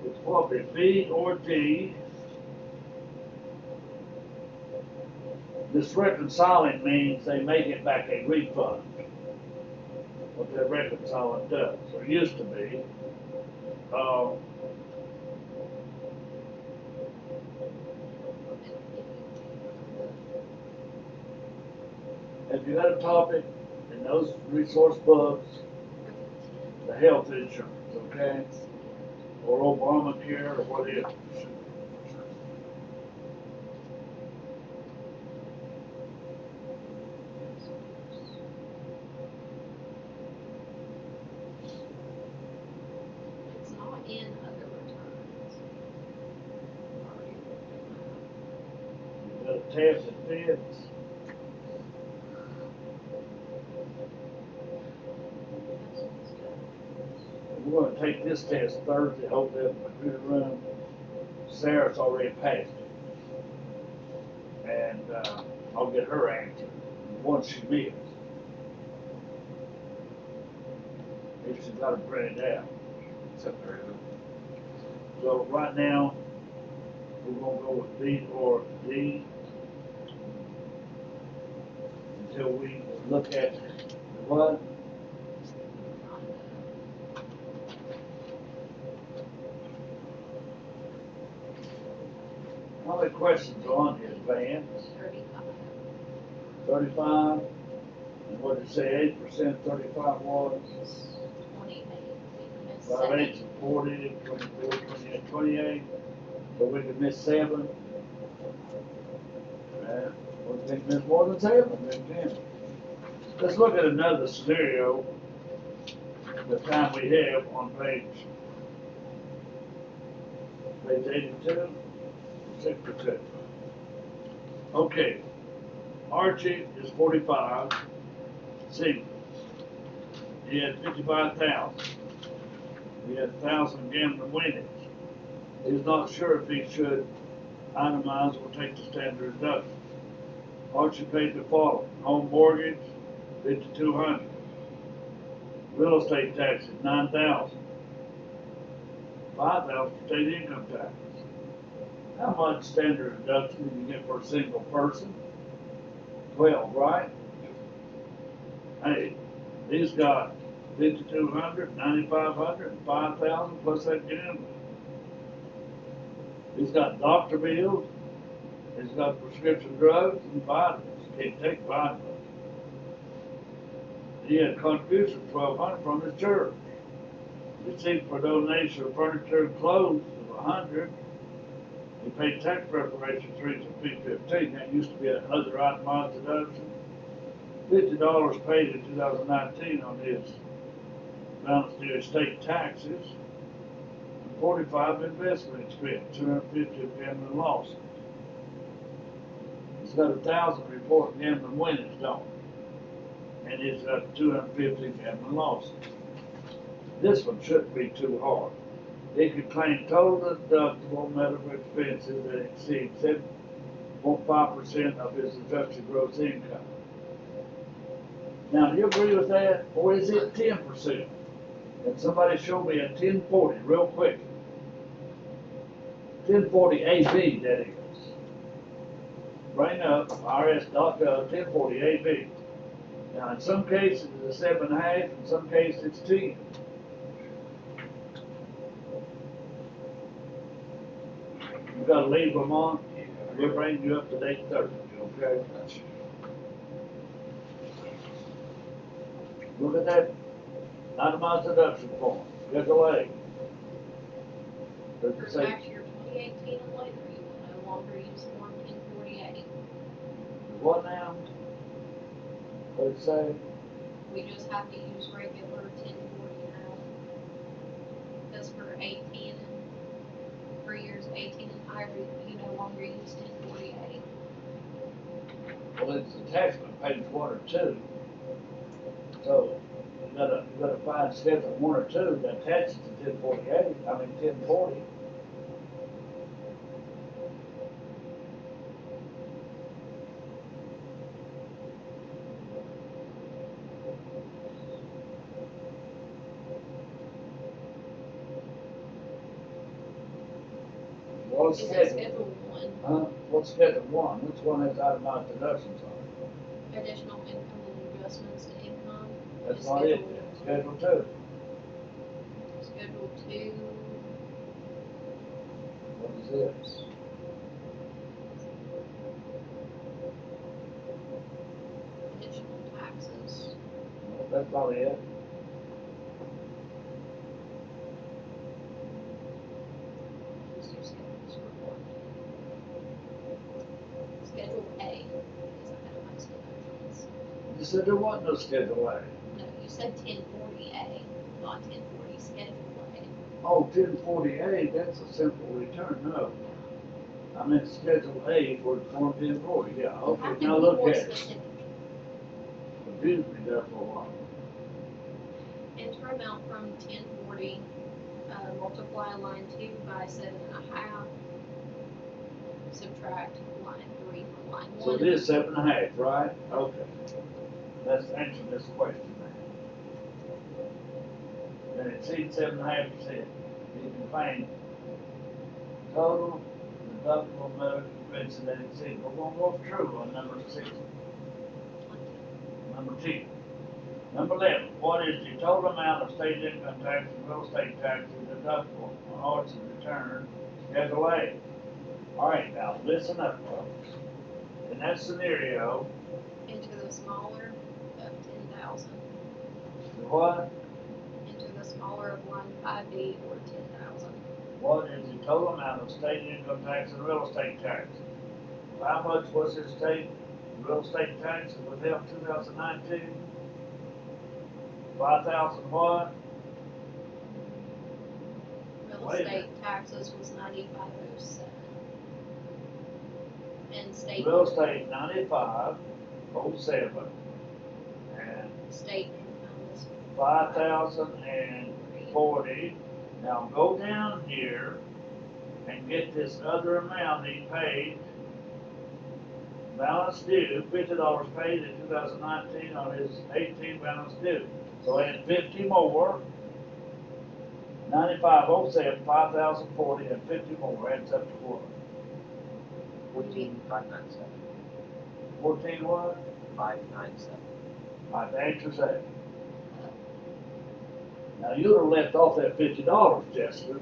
It's probably B or D. This reconciling means they make it back a refund. What that reconciling does, or used to be. If you got a topic in those resource books, the health insurance, okay? Or Obamacare, or whatever. It's not in other returns. You got a test that fits. We're gonna take this test Thursday, hope that computer room. Sarah's already passed it. And, I'll get her answer, once she missed. If she's got it printed out. Except for him. So right now, we're gonna go with B or D. Until we look at what? How many questions are on here, Van? 35. 35? And what did it say, 8%, 35 was? 28. We missed 5 7. 8 is 40, 24, 28, 28. So we could miss 7. We can miss more than 7, then 10. Let's look at another scenario. The time we have on page 82, 62. Okay, Archie is 45, single. He had 55,000. He had 1,000 gambling winnings. He's not sure if he should itemize or take the standard deduction. Archie paid the following: home mortgage, 5,200. Real estate taxes, 9,000. 5,000 state income tax. How much standard deduction do you get for a single person? 12, right? Hey, he's got 5,200, 9,500, and 5,000 plus that gambling. He's got doctor bills. He's got prescription drugs and vitamins. Can't take vitamins. He had contribution of 1,200 from his church. Received for donation of furniture and clothes of 100. He paid tax preparation fees of $315. That used to be another itemized deduction. $50 paid in 2019 on his balance due estate taxes. 45 investment expense, 250 of gambling losses. He's got 1,000 report gambling winnings, don't he? And he's got 250 gambling losses. This one shouldn't be too hard. He could claim total deductible medical expenses that exceed 7.5% of his adjusted gross income. Now, do you agree with that, or is it 10%? Can somebody show me a 1040 real quick? 1040 AB, that is. Bring up IRS.gov 1040 AB. Now, in some cases it's 7.5, in some cases it's 10. You've got to leave Vermont, we'll bring you up to date Thursday, okay? Look at that itemized deduction form, Schedule A. Does For it say, tax year 2018 and later, you will no longer use Form 1048. what now? What does it say? We just have to use regular 1040 now. Because for 18 and, for years 18 and higher, you no longer use 1048. Well, it's attachment, page 1 or 2. So, you gotta find schedule 1 or 2 that attaches to 1048, 1040. What's Is it schedule? schedule one, Huh? What's schedule 1? Which one has itemized deductions on it? additional income and adjustments to income? That's Is not it. schedule Schedule 2. Schedule two, What is this? additional taxes. No, that's not it. Let's do schedules for one. Schedule A is itemized deductions. You said there wasn't no schedule A. No, you said 1040A, not 1040 schedule A. Oh, 1048, that's a simple return, no. I meant schedule A for Form 1040, yeah, You have okay, to now be look more at it. specific. Confused me there for a while. Enter amount from 1040, multiply line 2 by 7.5, subtract line 3 from line 1. So it is 7.5, right? Okay. Let's answer this question then. Then it exceeds 7.5%. You can claim total deductible medical expenses that exceed. We're gonna go through on number 6. Number 10. Number 11, what is the total amount of state income tax and real estate taxes deductible on audits and return, Schedule A? All right, now listen up, folks. In that scenario, Into the smaller of 10,000. what? Into the smaller of line 5B or 10,000. What is the total amount of state income tax and real estate tax? How much was his state real estate tax without 2019? 5,000 what? Real Wait a estate minute. taxes was 9507. And state Real estate 9507 and state income is 5,040. Now go down here and get this other amount he paid. Balance due, $50 paid in 2019 on his 18 balance due. So add 50 more. 9507, 5,040, and 50 more adds up to what? 14,597. 14 what? 597. My answer's that. Now you'd have left off that $50, Jessica.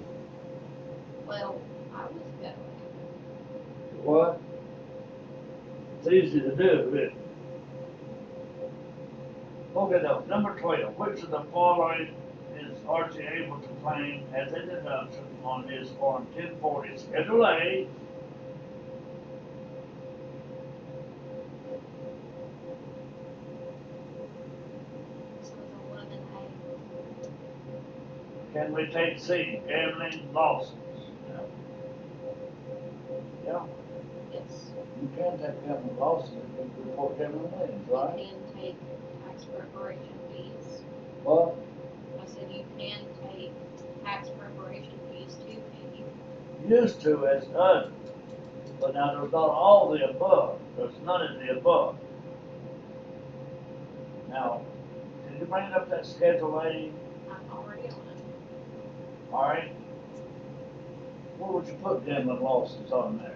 well, I was going. What? It's easy to do, isn't it? Okay, now, number 12, which of the following is Archie able to claim as a deduction on his Form 1040 Schedule A? So it's 11A. Can we take C, gambling losses? Yeah, Yes. you can take gambling losses and report gambling wins, right? You can take tax preparation fees. Well, I said you can take tax preparation fees too, can you? used to as done, but now there's not all the above. There's none of the above. Now, can you bring up that Schedule A? I'm already on it. All right. Where would you put gambling losses on there?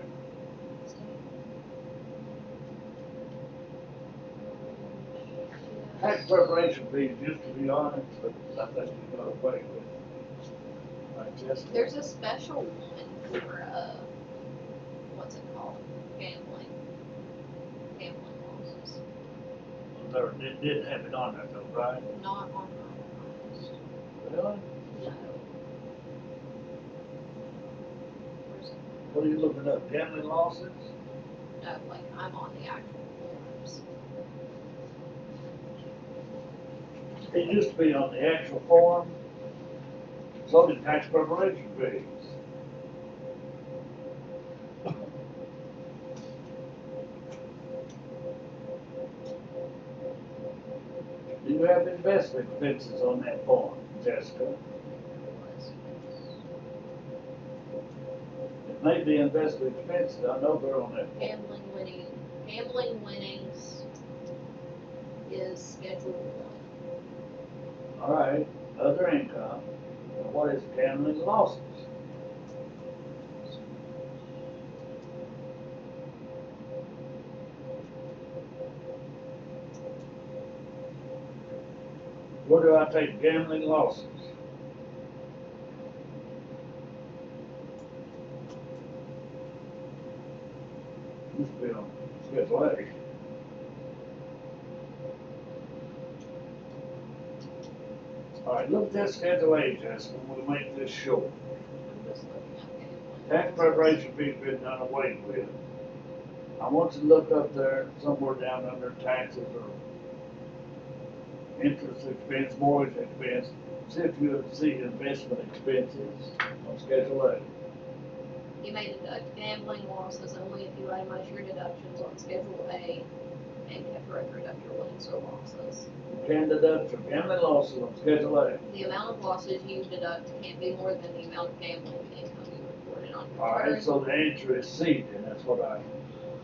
Tax preparation fees used to be on it, but I think you got away with it. Right, Jessica? There's a special one for, what's it called? Gambling losses. There, it did have it on there though, right? Not on my list. Really? No. Where's it? What are you looking up? Gambling losses? No, like I'm on the actual forms. It used to be on the actual form. So did tax preparation fees. Do Do you have investment expenses on that form, Jessica? It may be investment expenses, I know they're on that form. Gambling winnings is Schedule 1. All right, other income, and what is gambling losses? Where do I take gambling losses? This be on Schedule A. All right, look at that Schedule A, Jessica, we'll make this short. I'm just looking at gambling. Tax preparation fees been done away with. I want you to look up there, somewhere down under taxes or interest expense, mortgage expense, see if you see investment expenses on Schedule A. You may deduct gambling losses only if you itemize your deductions on Schedule A and kept record of your winnings or losses. You can deduct for gambling losses on Schedule A. The amount of losses you deduct can't be more than the amount of gambling income you reported on your All right, return. so the answer is C, then that's what I,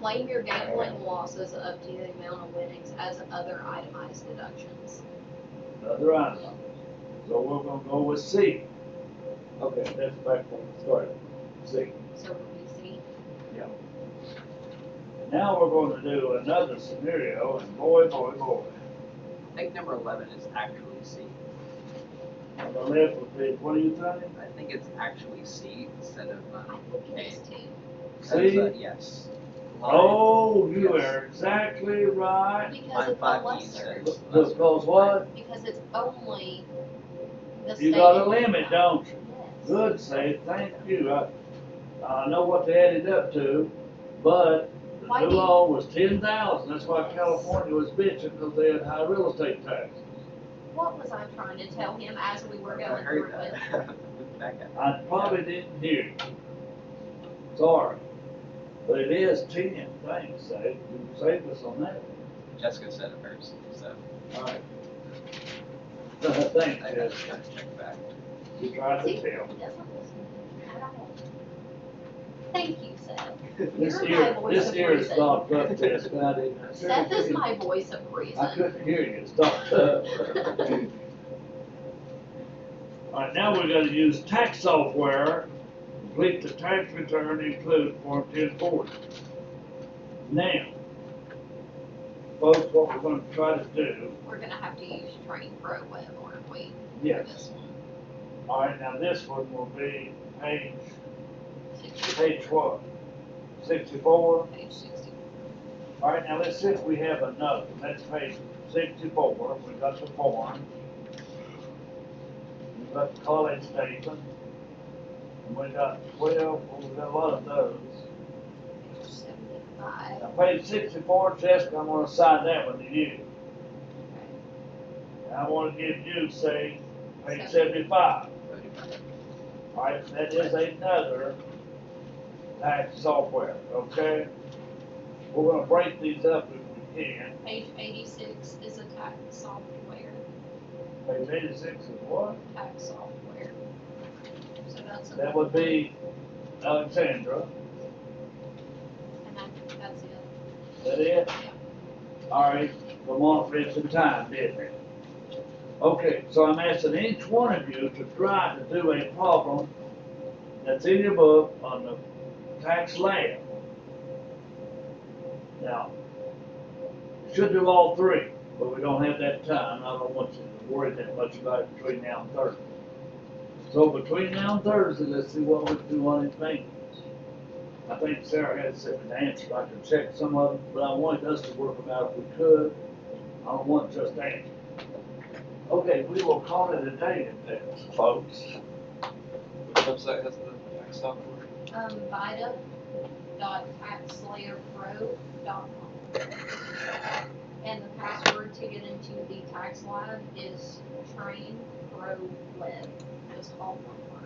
Claim your gambling losses up to the amount of winnings as other itemized deductions. another item. So we're gonna go with C. Okay, that's back when we started, C. So it would be C. Now we're going to do another scenario, and boy. I think number 11 is actually C. On the left would be, what do you think? I think it's actually C instead of I think A. it's T. Because, yes. Oh, you Yes. are exactly right. Because Line it's a 5E lesser. says. Because what? Because it's only the You got a stated limit, amount. don't you? Yes. Good, say, thank you. I know what they added up to, but the Why new do you- law was 10,000. That's why California was bitching, because they had high real estate taxes. What was I trying to tell him as we were I going heard through it? that. Look back at I probably didn't hear you. Sorry. But it is 10, thanks, Say. You saved us on that. Jessica said it first, so All right. Thanks, I Jess. gotta check back. You tried See, to he tell. doesn't listen at all. Thank you, Seth. This You're my ear, voice this of ear is reason. stopped up, Jessica. I didn't. Seth is my voice of reason. I couldn't hear you. It stopped up. All right, now we're gonna use tax software. Complete the tax return, include Form 1040. Now, folks, what we're gonna try to do, We're gonna have to use Train Pro Web, aren't we? For yes. this one. All right, now this one will be page 64. what? 64? Page 64. All right, now let's see if we have another. That's page 64. We got the form. We got the college statement. And we got 12, well, we got a lot of those. Page 75. Now, page 64, Jessica, I'm gonna assign that one to you. And I wanna give you, say, page 75. All right, that is another tax software, okay? We're gonna break these up if we can. Page 86 is a tax software. Page 86 is what? Tax software. So that's That would be Alexandra. And that's it. Is that it? All right, Vermont read some time, didn't it? Okay, so I'm asking each one of you to try to do a problem that's in your book on the tax lab. Now, you should do all three, but we don't have that time. I don't want you to worry that much about it between now and Thursday. So between now and Thursday, let's see what we can do on these. I think Sarah had said an answer. I could check some of them, but I wanted us to work them out if we could. I don't want just answers. Okay, we will call it a day in this, folks. Which website has the tax software? Vida.taxslayerpro.com. And the password to get into the tax lab is Train Pro Web. Just all one